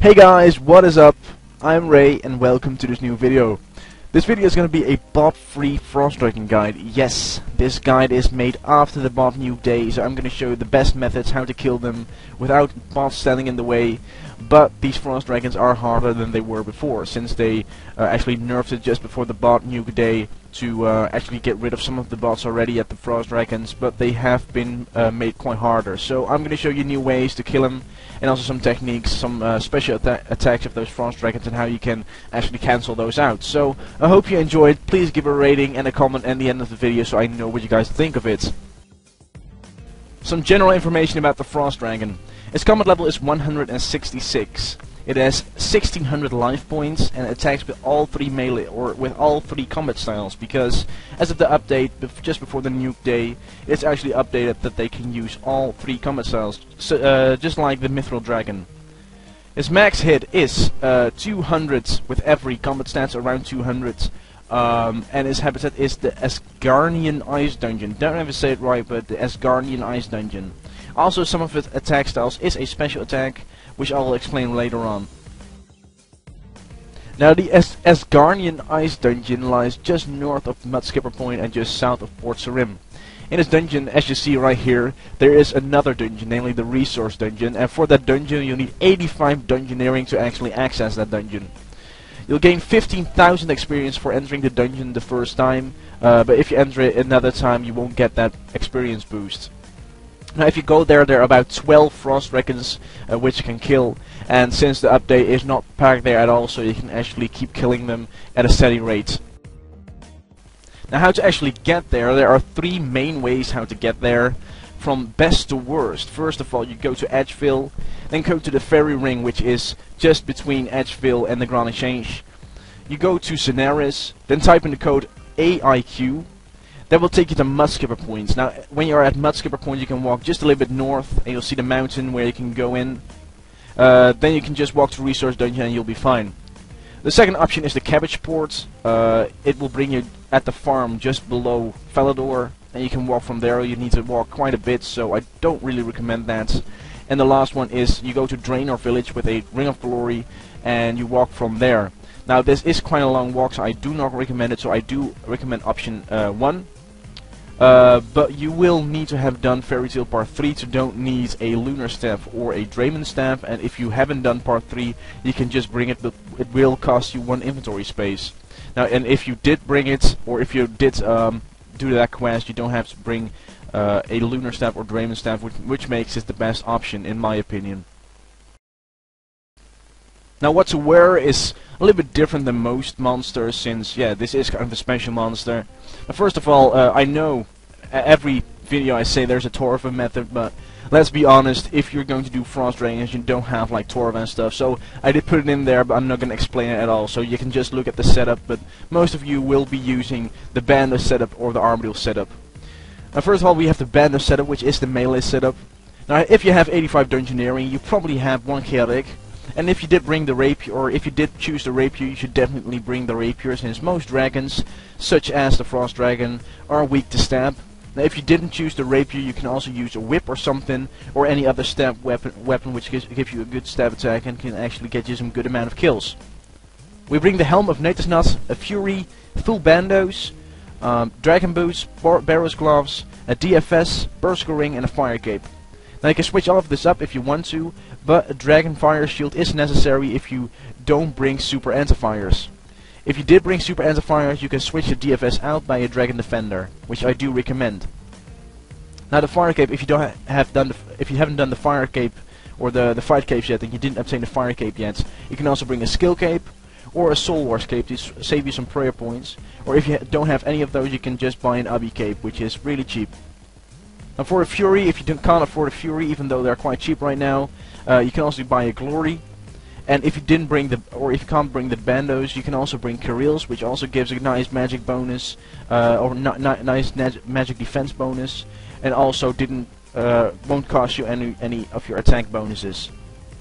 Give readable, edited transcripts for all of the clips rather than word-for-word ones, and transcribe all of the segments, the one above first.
Hey guys, what is up? I'm Ray and welcome to this new video. This video is going to be a bot-free Frost Dragon guide. Yes, this guide is made after the bot nuke day, so I'm going to show you the best methods how to kill them without bots standing in the way. But these Frost Dragons are harder than they were before, since they actually nerfed it just before the bot nuke day to actually get rid of some of the bots already at the Frost Dragons, but they have been made quite harder. So I'm going to show you new ways to kill them, and also some techniques, some special attacks of those Frost Dragons and how you can actually cancel those out. So I hope you enjoyed. Please give a rating and a comment at the end of the video so I know what you guys think of it. Some general information about the Frost Dragon. Its combat level is 166. It has 1600 life points and attacks with all three melee or with all three combat styles, because as of the update just before the nuke day, it's actually updated that they can use all three combat styles, so, just like the Mithril Dragon. Its max hit is 200 with every combat stats, around 200. And his habitat is the Asgardian Ice Dungeon. Don't ever say it right, but the Asgardian Ice Dungeon. Also, some of its attack styles is a special attack, which I will explain later on. Now, the Asgardian Ice Dungeon lies just north of Mudskipper Point and just south of Port Sarim. In this dungeon, as you see right here, there is another dungeon, namely the Resource Dungeon, and for that dungeon you need 85 dungeoneering to actually access that dungeon. You'll gain 15,000 experience for entering the dungeon the first time, but if you enter it another time you won't get that experience boost. Now if you go there are about 12 Frost Dragons which you can kill, and since the update is not packed there at all, so you can actually keep killing them at a steady rate. Now how to actually get there are three main ways how to get there, from best to worst. First of all, you go to Edgeville, then go to the Fairy Ring, which is just between Edgeville and the Grand Exchange. You go to Cenaris, then type in the code AIQ. That will take you to Mudskipper Point. Now, when you're at Mudskipper Point, you can walk just a little bit north, and you'll see the mountain where you can go in. Then you can just walk to Resource Dungeon and you'll be fine. The second option is the Cabbage Port. It will bring you at the farm just below Falador, and you can walk from there. You need to walk quite a bit, so I don't really recommend that. And the last one is you go to Draenor Village with a Ring of Glory, and you walk from there. Now this is quite a long walk, so I do not recommend it, so I do recommend option 1. But you will need to have done Fairy Tail Part 3 to don't need a Lunar Staff or a Draymond Staff, and if you haven't done Part 3 you can just bring it, but it will cost you 1 inventory space. Now, and if you did bring it, or if you did do that quest, you don't have to bring a Lunar Staff or Draymond Staff, which makes it the best option in my opinion. Now what to wear is a little bit different than most monsters, since yeah, this is kind of a special monster. Now, first of all, I know every video I say there's a Torva method, but let's be honest, if you're going to do Frost Dragons you don't have like Torva and stuff, so I did put it in there, but I'm not going to explain it at all, so you can just look at the setup, but most of you will be using the Bando setup or the Armadillo setup. Now first of all we have the Bando setup, which is the melee setup. Now if you have 85 Dungeoneering, you probably have 1 Chaotic. And if you did bring the rapier, or if you did choose the rapier, you should definitely bring the rapier, since most dragons, such as the Frost Dragon, are weak to stab. Now if you didn't choose the rapier, you can also use a whip or something, or any other stab weapon which gives you a good stab attack and can actually get you some good amount of kills. We bring the Helm of Natusnut, a Fury, full bandos, Dragon Boots, Barrow's Gloves, a DFS, Berserker Ring, and a Fire Cape. Now you can switch all of this up if you want to, but a Dragon Fire Shield is necessary if you don't bring Super Antifires. If you did bring Super Antifires, you can switch the DFS out by a Dragon Defender, which I do recommend. Now the Fire Cape, if you haven't done the Fire Cape or the Fight Cape yet, and you didn't obtain the Fire Cape yet, you can also bring a Skill Cape or a Soul Wars Cape to save you some prayer points. Or if you don't have any of those, you can just buy an Ubby Cape, which is really cheap. Now for a Fury, if you can't afford a Fury, even though they're quite cheap right now, you can also buy a Glory. And if you didn't bring if you can't bring the Bandos, you can also bring Karil's, which also gives a nice magic bonus, or nice magic defense bonus, and also won't cost you any of your attack bonuses.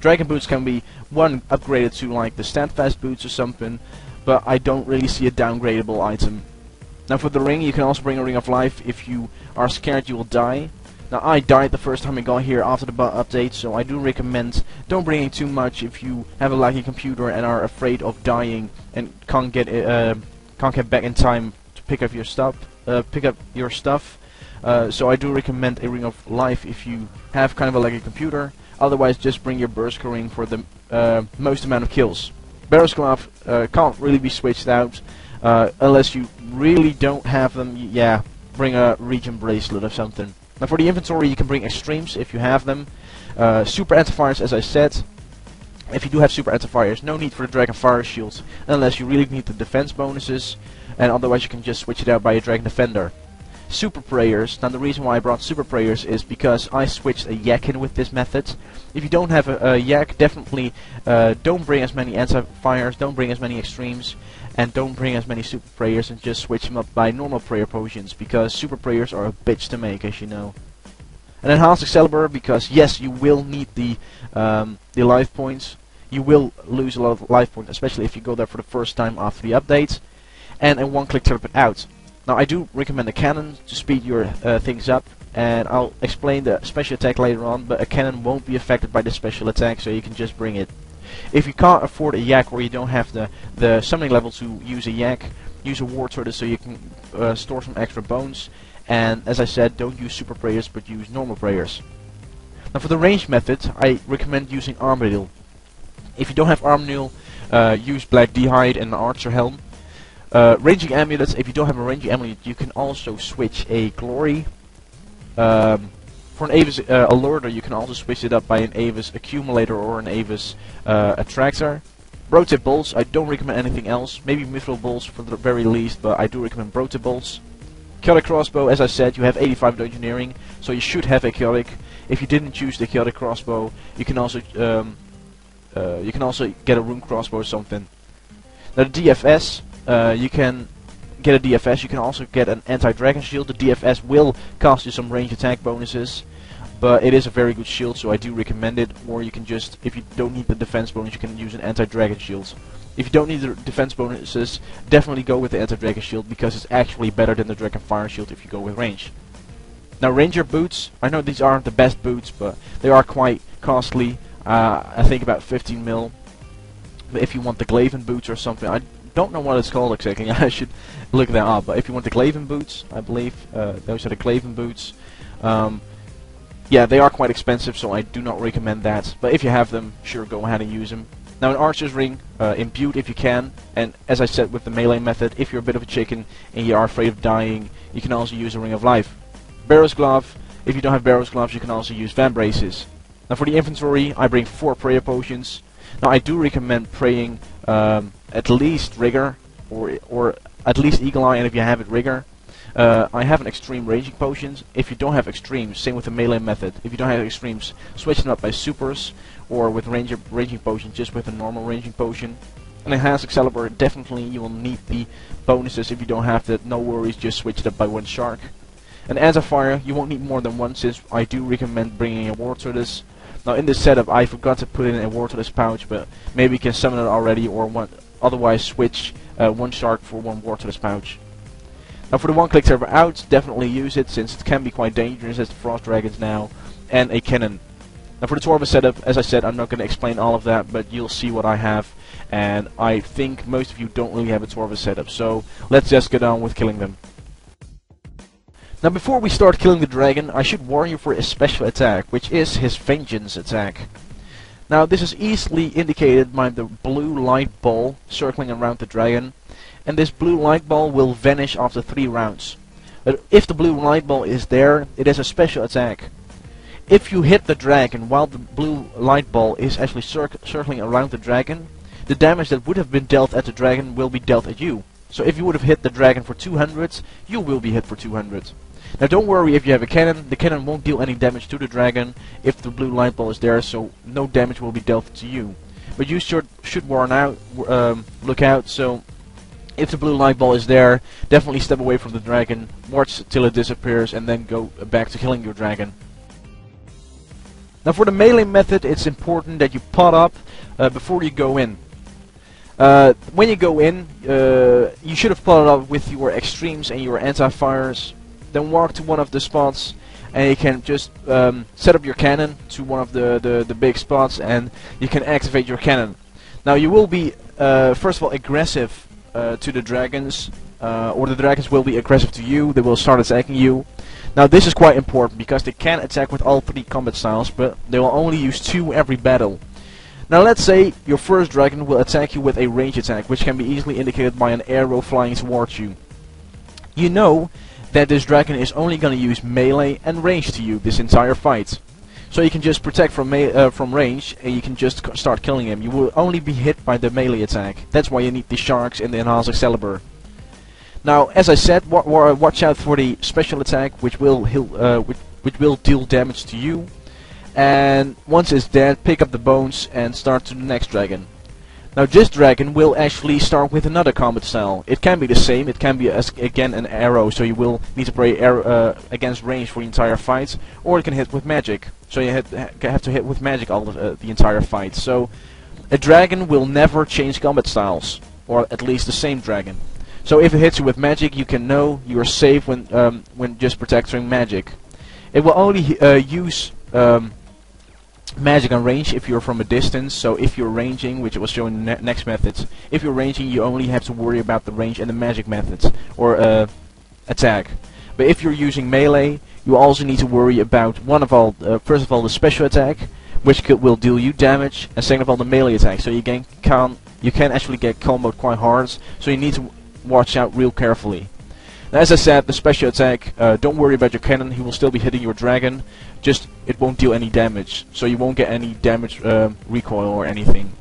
Dragon Boots can be upgraded to like the Standfast Boots or something, but I don't really see a downgradable item. Now for the ring, you can also bring a Ring of Life if you are scared you will die. Now I died the first time I got here after the bug update, so I do recommend don't bring in too much if you have a laggy computer and are afraid of dying and can't get back in time to pick up your stuff. So I do recommend a Ring of Life if you have kind of a laggy computer. Otherwise, just bring your Berserker Ring for the most amount of kills. Barrel's Glove can't really be switched out unless you really don't have them. Yeah, bring a Regen Bracelet or something. Now for the inventory, you can bring Extremes if you have them. Super Antifires, as I said. If you do have Super Antifires, no need for the Dragon Fire Shield unless you really need the defense bonuses, and otherwise you can just switch it out by a Dragon Defender. Super Prayers. Now the reason why I brought Super Prayers is because I switched a Yak in with this method. If you don't have a Yak, definitely don't bring as many Anti-Fires, don't bring as many Extremes, and don't bring as many Super Prayers, and just switch them up by normal Prayer Potions, because Super Prayers are a bitch to make, as you know. And Enhanced Excalibur, because yes, you will need the life points. You will lose a lot of life points, especially if you go there for the first time after the update. And a one-click teleport out. Now I do recommend a cannon to speed your things up, and I'll explain the special attack later on, but a cannon won't be affected by the special attack, so you can just bring it. If you can't afford a Yak, or you don't have the summoning level to use a Yak, use a War Tortoise so you can store some extra bones. And as I said, don't use Super Prayers, but use normal prayers. Now for the range method, I recommend using Armadillo. If you don't have Armadillo, use Black D'hide and an Archer Helm. Ranging Amulets, if you don't have a Ranging Amulet, you can also switch a Glory. For an Avis Alerter, you can also switch it up by an Avis Accumulator or an Avis Attractor. Brotip Bolts, I don't recommend anything else. Maybe Mithril Bolts for the very least, but I do recommend Brotip Bolts. Chaotic Crossbow, as I said, you have 85 Dungeoneering, so you should have a Chaotic. If you didn't choose the Chaotic Crossbow, you can also get a Rune Crossbow or something. Now the DFS, you can get a DFS, you can also get an Anti-Dragon Shield. The DFS will cost you some range attack bonuses, but it is a very good shield, so I do recommend it. Or you can just, if you don't need the defense bonus, you can use an Anti-Dragon Shield. If you don't need the defense bonuses, definitely go with the Anti-Dragon Shield, because it's actually better than the Dragon Fire Shield if you go with range. Now Ranger Boots, I know these aren't the best boots, but they are quite costly. I think about 15 mil. But if you want the Glaven Boots or something, I don't know what it's called exactly, I should look that up. But if you want the Glaven Boots, I believe those are the Glaven Boots. Yeah, they are quite expensive, so I do not recommend that. But if you have them, sure, go ahead and use them. Now an Archer's Ring, imbued if you can, and as I said with the melee method, if you're a bit of a chicken and you are afraid of dying, you can also use a Ring of Life. Barrel's Glove, if you don't have Barrel's Gloves, you can also use Van Braces. Now for the inventory, I bring 4 Prayer Potions. Now I do recommend praying at least Rigor, or at least Eagle Eye, and if you have it, Rigor. I have an Extreme Ranging Potions. If you don't have Extremes, same with the melee method. If you don't have Extremes, switch them up by Supers, or with Ranging Potion, just with a normal Ranging Potion. And Enhanced Excalibur, definitely you will need the bonuses. If you don't have that, no worries, just switch it up by 1 Shark. And Anti-Fire, you won't need more than 1, since I do recommend bringing a War Tortoise. Now in this setup, I forgot to put in a War Tortoise pouch, but maybe you can summon it already, or otherwise switch 1 Shark for 1 War Tortoise pouch. Now for the one-click server out, definitely use it, since it can be quite dangerous as the Frost Dragons now, and a cannon. Now for the Torva setup, as I said, I'm not going to explain all of that, but you'll see what I have, and I think most of you don't really have a Torva setup, so let's just get on with killing them. Now before we start killing the dragon, I should warn you for his special attack, which is his Vengeance attack. Now this is easily indicated by the blue light ball circling around the dragon, and this blue light ball will vanish after 3 rounds. But if the blue light ball is there, it is a special attack. If you hit the dragon while the blue light ball is actually circling around the dragon, the damage that would have been dealt at the dragon will be dealt at you. So if you would have hit the dragon for 200, you will be hit for 200. Now don't worry if you have a cannon, the cannon won't deal any damage to the dragon if the blue light ball is there, so no damage will be dealt to you. But you should look out, so if the blue light ball is there, definitely step away from the dragon, watch till it disappears, and then go back to killing your dragon. Now for the melee method, it's important that you pot up before you go in. When you go in, you should have potted up with your Extremes and your Anti-Fires. Then walk to one of the spots and you can just set up your cannon to one of the big spots, and you can activate your cannon. Now you will be first of all aggressive to the dragons, or the dragons will be aggressive to you. They will start attacking you. Now this is quite important because they can attack with all 3 combat styles, but they will only use 2 every battle. Now let's say your first dragon will attack you with a range attack, which can be easily indicated by an arrow flying towards you. You know that this dragon is only going to use melee and range to you this entire fight. So you can just protect from range, and you can just start killing him. You will only be hit by the melee attack. That's why you need the sharks and the enhanced Excalibur. Now, as I said, watch out for the special attack, which will deal damage to you. And once it's dead, pick up the bones and start to the next dragon. Now this dragon will actually start with another combat style. It can be the same, it can be again an arrow, so you will need to play against range for the entire fight, or it can hit with magic, so you have to hit with magic all of the entire fight. So a dragon will never change combat styles, or at least the same dragon. So if it hits you with magic, you can know you are safe when just protecting magic. It will only use magic on range if you're from a distance. So if you're ranging, which was shown in the next methods, if you're ranging, you only have to worry about the range and the magic methods, or attack. But if you're using melee, you also need to worry about first of all the special attack, which will deal you damage, and second of all the melee attack. So you can actually get comboed quite hard. So you need to watch out real carefully. Now, as I said, the special attack, don't worry about your cannon, he will still be hitting your dragon, just it won't deal any damage, so you won't get any damage recoil or anything.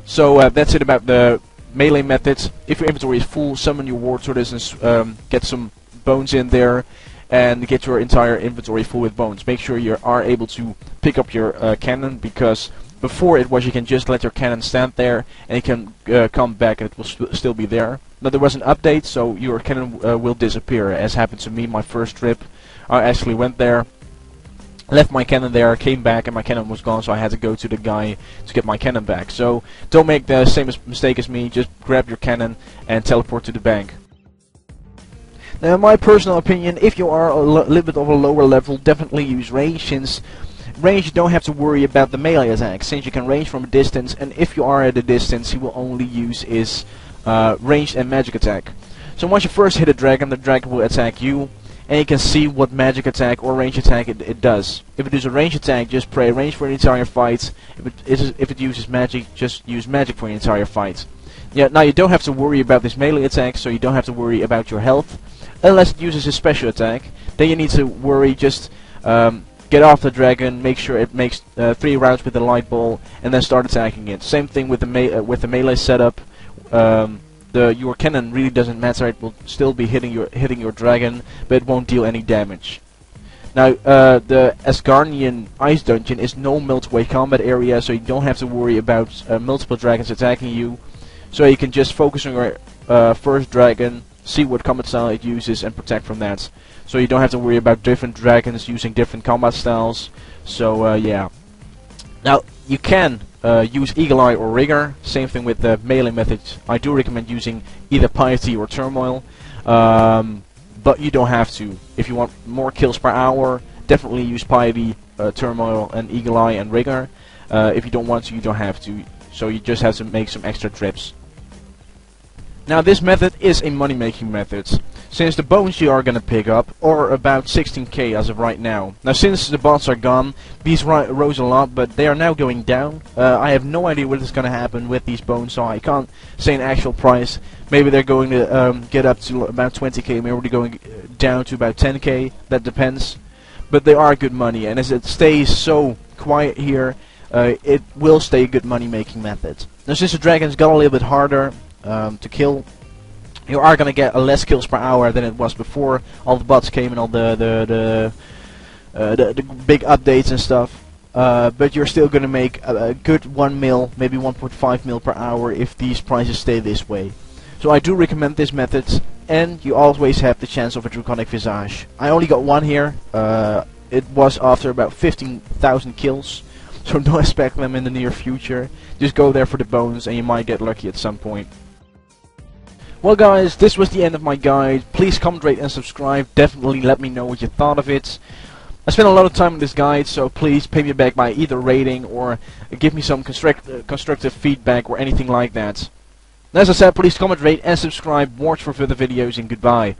So that's it about the melee methods. If your inventory is full, summon your war tortoise and get some bones in there, and get your entire inventory full with bones. Make sure you are able to pick up your cannon, because before it was you can just let your cannon stand there and it can come back and it will still be there. Now there was an update, so your cannon will disappear, as happened to me my first trip. I actually went there, left my cannon there, came back, and my cannon was gone, so I had to go to the guy to get my cannon back. So don't make the same mistake as me, just grab your cannon and teleport to the bank. Now in my personal opinion, if you are a little bit of a lower level, definitely use range, since range you don't have to worry about the melee attack, since you can range from a distance, and if you are at a distance, he will only use his ranged and magic attack. So once you first hit a dragon, the dragon will attack you, and you can see what magic attack or range attack it does. If it does a range attack, just pray range for the entire fight. If it uses magic, just use magic for the entire fight. Yeah, now you don't have to worry about this melee attack, so you don't have to worry about your health, unless it uses a special attack. Then you need to worry, just get off the dragon, make sure it makes 3 rounds with the light ball, and then start attacking it. Same thing with the melee setup. Your cannon really doesn't matter. It will still be hitting your dragon, but it won't deal any damage. Now, the Asgardian Ice Dungeon is no multiplayer combat area, so you don't have to worry about multiple dragons attacking you. So you can just focus on your first dragon, see what combat style it uses, and protect from that. So you don't have to worry about different dragons using different combat styles. So yeah. Now you can use Eagle Eye or Rigor. Same thing with the melee methods. I do recommend using either Piety or Turmoil, but you don't have to. If you want more kills per hour, definitely use Piety, Turmoil, and Eagle Eye and Rigor. If you don't want to, you don't have to. So you just have to make some extra trips. Now this method is a money making method, since the bones you are gonna pick up are about 16k as of right now. Now since the bots are gone, these rose a lot, but they are now going down. I have no idea what is gonna happen with these bones, so I can't say an actual price. Maybe they're going to get up to about 20k, maybe they're going down to about 10k, that depends. But they are good money, and as it stays so quiet here, it will stay a good money making method. Now since the dragons got a little bit harder to kill, you are gonna get less kills per hour than it was before all the bots came and all the big updates and stuff. But you're still gonna make a good 1 mil, maybe 1.5 mil per hour if these prices stay this way. So I do recommend this method, and you always have the chance of a Draconic Visage. I only got one here. It was after about 15,000 kills, so don't expect them in the near future. Just go there for the bones, and you might get lucky at some point. Well guys, this was the end of my guide. Please comment, rate and subscribe. Definitely let me know what you thought of it. I spent a lot of time on this guide, so please pay me back by either rating or give me some constructive feedback or anything like that. And as I said, please comment, rate and subscribe, watch for further videos, and goodbye.